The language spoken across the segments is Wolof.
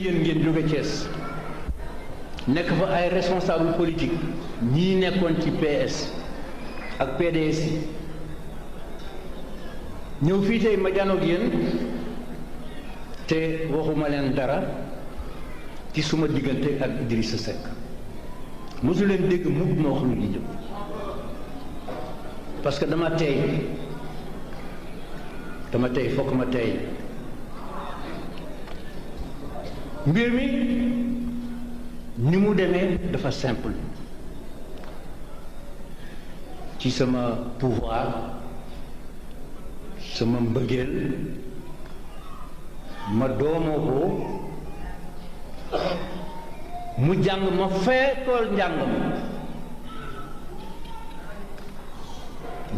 yéen ngeen jóge Thiès nekk fa ay responsable politique ñii nekkoon ci PS ak PDS ñëw fii tey ma janoog yéen te waxuma leen dara ci suma diggante ak Idrissa Seck mosu leen dégg mukk ma wax lu ñu jëm parce que dama tey fokk ma tey mbir mi ni mu demee dafa simple ci sama pouvoir sama mbëggeel ma doomoo ko mu jàng ma feetool njàngam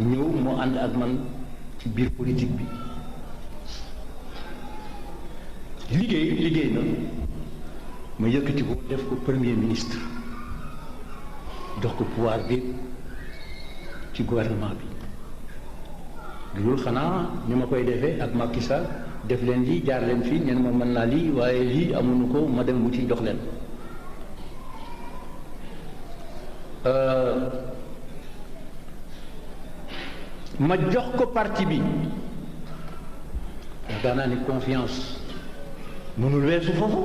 ñëw mu ànd ak man ci biir politique bi liggéey na ma yëkkati ko def ko premier ministre jox ko pouvoir bi ci gouvernement bi loolu xanaa ni ma koy defee ak Macky Sall def leen lii jaar leen fii ñeen ma mën naa lii waaye lii amuñu ko ma dem wuti jox leen ma jox ko parti bi yaakaar naa ni confiance mënul weesu foofu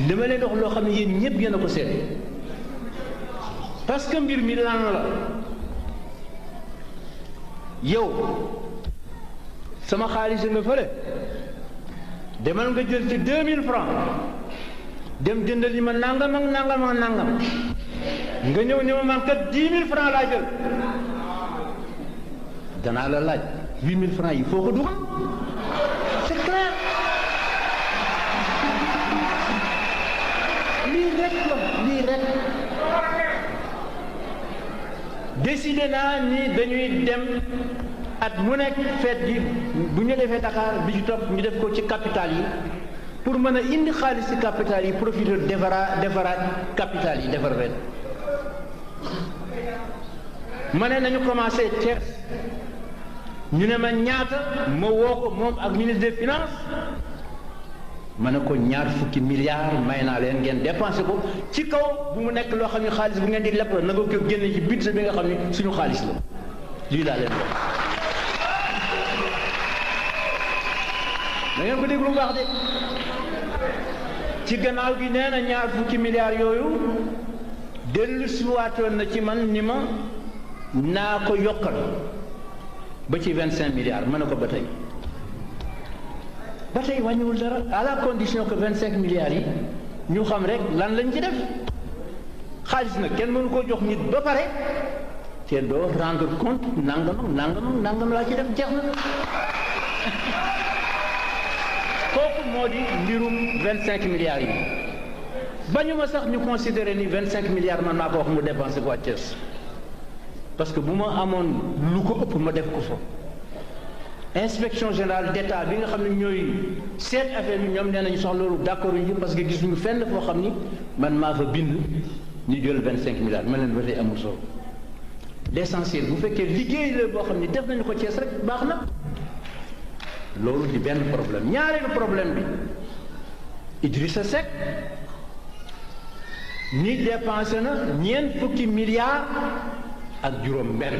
li ma leen wax loo xam ne yéen ñëpp yéen a ko seet parce que mbir mi lan la yow sama xaalis nga fële demal nga jël ci 2000 francs dem jëndal yi ma nangam ak nangam ak nangam nga ñëw ne ma man kat 10 000 francs laa jël danaa la laaj 8000 francs yi foo ko dugal c'est clair lii rek décidé naa ni dañuy dem at mu nekk fête gi bu ñu defee Dakar bi ci topp ñu def ko ci capital yi pour mën a indi xaalis ci capital yi profiter defaraat capital yi defar ren ma ne nañu commencé Thiès ñu ne ma ñaata ma woo ko moom ak ministre des finances ma ne ko 20 milliards may naa leen ngeen dépensé ko ci kaw bu mu nekk loo xam ne xaalis bu ngeen di lepp la na nga ko génne ci budget bi nga xam ne suñu xaalis la lii laa leen wax da ngeen ko déglu bu baax de ci gannaaw gi nee na 20 milliards yooyu dellu siwaatoon na ci man ni ma naa ko yokkal ba ci 25 milliards ma ne ko ba tey wàññiwul dara à la condition que 25 milliards yi ñu xam rek lan lañ ci def xaalis nag kenn mënu koo jox nit ba pare te doo rendre compte nangam laa ci def jeex na kooku moo di mbirum 25 milliards yi bañu ma sax ñu considérer ni 25 milliards man maa ko wax mu dépensé ko à Thiès parce que bu ma amoon lu ko ëpp ma def ko fa inspection générale d'État bi nga xam ne ñooy seet affaire bi ñoom nee nañu sax loolu d'accord ñu parce que gisuñu fenn foo xam ni man maa fa bind ñu jël 25 milliards ma leen ba tey amul solo l'essentiel bu fekkee liggéey la boo xam ne def nañu ko Thiès rek baax na loolu di benn problème ñaareelu problème bi Idrissa Seck ni dépensé na 20 milliards ak juróom benn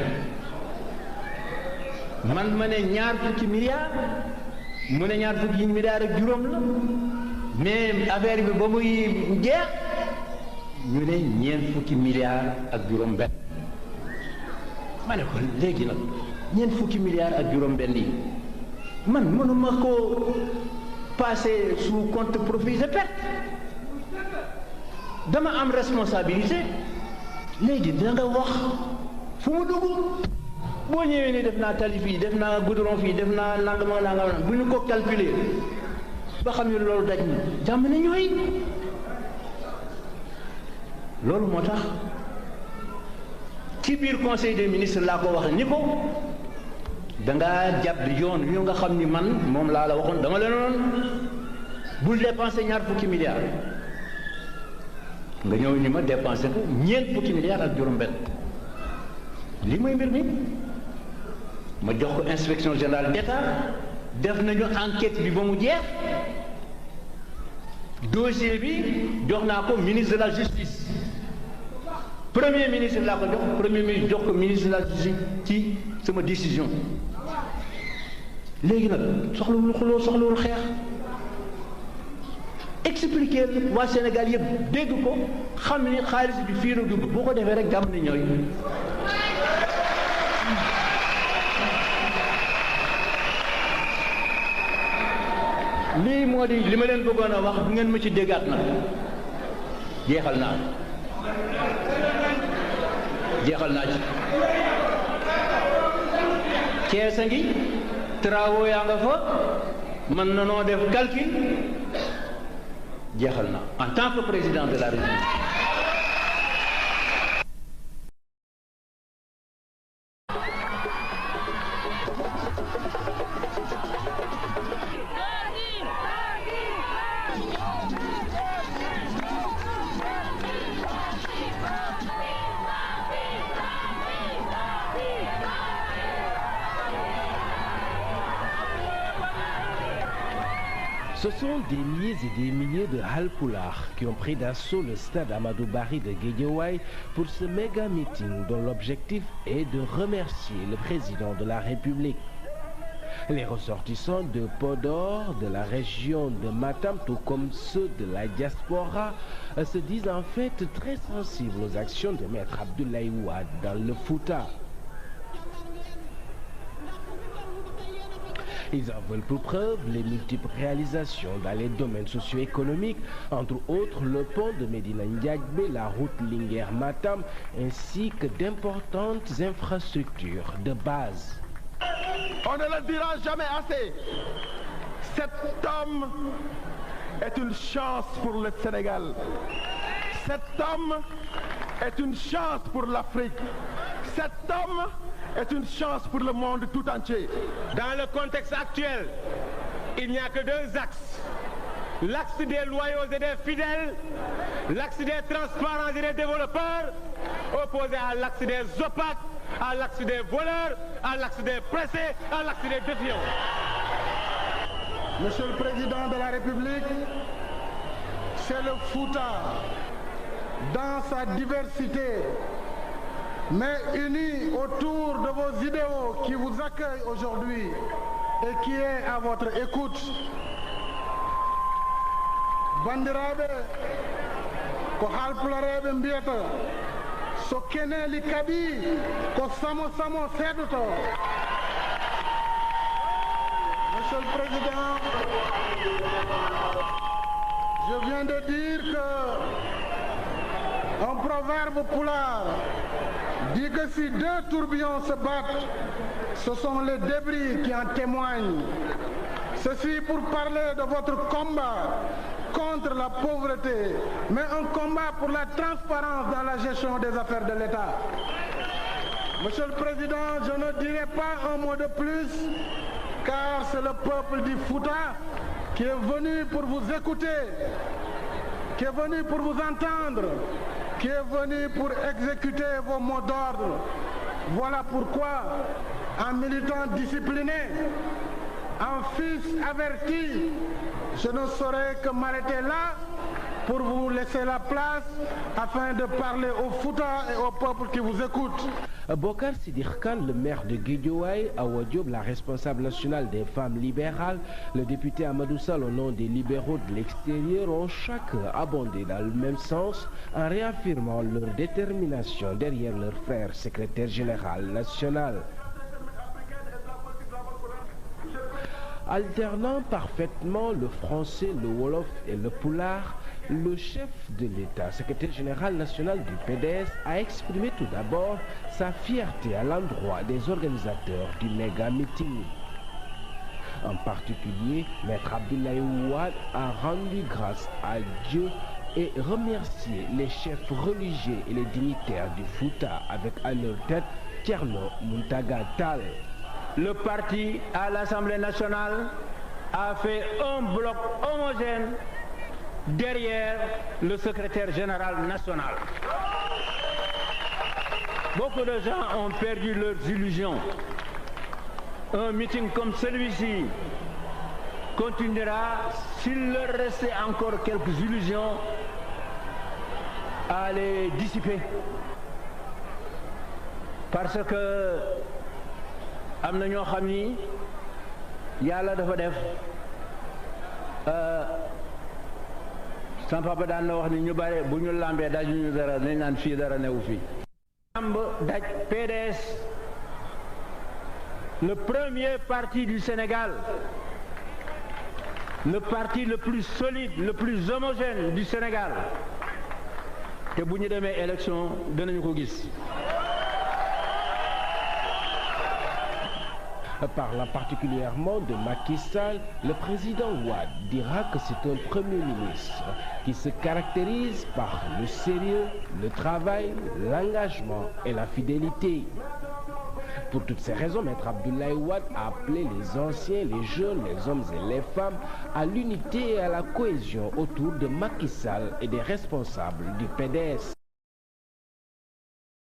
man ma ne 20 milliards mu ne 20 milliards ak juróom la mais affaire bi ba muy jeex ñu ne 20 milliards ak juróom benn ma ne ko léegi nag 20 milliards ak juróom benn yi man mënuma ko passer sous compte profit et perte dama am responsabilité léegi da nga wax fu mu dugg boo ñëwee ni def naa tali fii def naa goudron fii def naa nangam bu ñu ko calculer ba xam ne loolu daj na jàmm ne ñooy loolu moo tax ci biir conseil des ministres laa ko wax ni ko dangaa jàpp yoon yu nga xam ni man moom laa la waxoon dama leen noon bul dépensé 20 milliards nga ñëw ni ma dépensé ko 20 milliards ak juróom benn lii mooy mbir mi ma jox ko inspection générale d'État def nañu enquête bi ba mu jeex dossier bi jox naa ko ministre de la justice premier ministre laa ko jox premier ministre jox ko ministre de la justice ci sama décision léegi nag soxlawul xuloo soxlawul xeex expliquer waa Sénégal yëpp dégg ko xam ni xaalis bi fii la dugg boo ko defee rek jàmm ni ñooy lii moo di li ma leen bëggoon a wax bu ngeen ma ci déggaat na jeexal naa ci Cees a ngi travaux yaa nga fa mën na noo def calcul jeexal na en tant que président de la République. Ce sont des milliers et des milliers de Halpulaar qui ont pris d'assaut le stade Amadou Barry de Guédiawaye pour ce méga meeting dont l'objectif est de remercier le président de la République. Les ressortissants de Podor, de la région de Matam, tout comme ceux de la diaspora, se disent en fait très sensibles aux actions de Maître Abdoulaye Wade dans le Fouta. Ils en veulent pour preuve les multiples réalisations dans les domaines socio-économiques, entre autres le pont de Médina Ndiagbé, la route Linguère-Matam, ainsi que d'importantes infrastructures de base. On ne le dira jamais assez. Cet homme est une chance pour le Sénégal. Cet homme est une chance pour l'Afrique. Cet homme est une chance pour le monde tout entier. Dans le contexte actuel, il n'y a que deux axes. L'axe des loyaux et des fidèles, l'axe des transparents et des développeurs, opposé à l'axe des opaques, à l'axe des voleurs, à l'axe des pressés, à l'axe des défiants. Monsieur le Président de la République, c'est le Fouta, dans sa diversité, mais uni autour de vos idéaux qui vous accueillent aujourd'hui et qui est à votre écoute. Bandiraɓe ko halpulareɓe mbiyata so keneli kaaɓi ko samo samo seeɗoto. Monsieur le Président, je viens de dire que un proverbe pulaar dit que si deux tourbillons se battent, ce sont les débris qui en témoignent. Ceci pour parler de votre combat contre la pauvreté, mais un combat pour la transparence dans la gestion des affaires de l'État. Monsieur le Président, je ne dirai pas un mot de plus, car c'est le peuple du Fouta qui est venu pour vous écouter, qui est venu pour vous entendre, qui est venu pour exécuter vos mots d'ordre. Voilà pourquoi, en militant discipliné, en fils averti, je ne saurais que m'arrêter là pour vous laisser la place afin de parler au Fouta et au peuple qui vous écoute. Bokar Sidikh Kane, le maire de Guédiawaye, Awa Diop, la responsable nationale des femmes libérales, le député Amadou Sall au nom des libéraux de l'extérieur ont chacun abondé dans le même sens en réaffirmant leur détermination derrière leur frère secrétaire général national. Alternant parfaitement le français, le wolof et le pulaar, le chef de l'État, secrétaire général national du PDS, a exprimé tout d'abord sa fierté à l'endroit des organisateurs du méga-meeting. En particulier, Maître Abdoulaye Wade a rendu grâce à Dieu et remercié les chefs religieux et les dignitaires du Fouta, avec à leur tête Thierno Mountaga Tall. Le parti à l'Assemblée nationale a fait un bloc homogène derrière le secrétaire général national. Beaucoup de gens ont perdu leurs illusions. Un meeting comme celui-ci continuera, s'il leur restait encore quelques illusions, à les dissiper. Parce que am na ñoo xam ni yàlla dafa def sama papa daan na wax ni ñu bare bu ñu lambee daj ñu dara nañ naan fii dara newu fii. lamb daj PDS, le premier parti du Sénégal, le parti le plus solide, le plus homogène du Sénégal, te bu ñu demee élection danañu ko gis. Parlant particulièrement de Macky Sall, le président Wade dira que c'est un premier ministre qui se caractérise par le sérieux, le travail, l'engagement et la fidélité. Pour toutes ces raisons, Maître Abdoulaye Wade a appelé les anciens, les jeunes, les hommes et les femmes à l'unité et à la cohésion autour de Macky Sall et des responsables du PDS.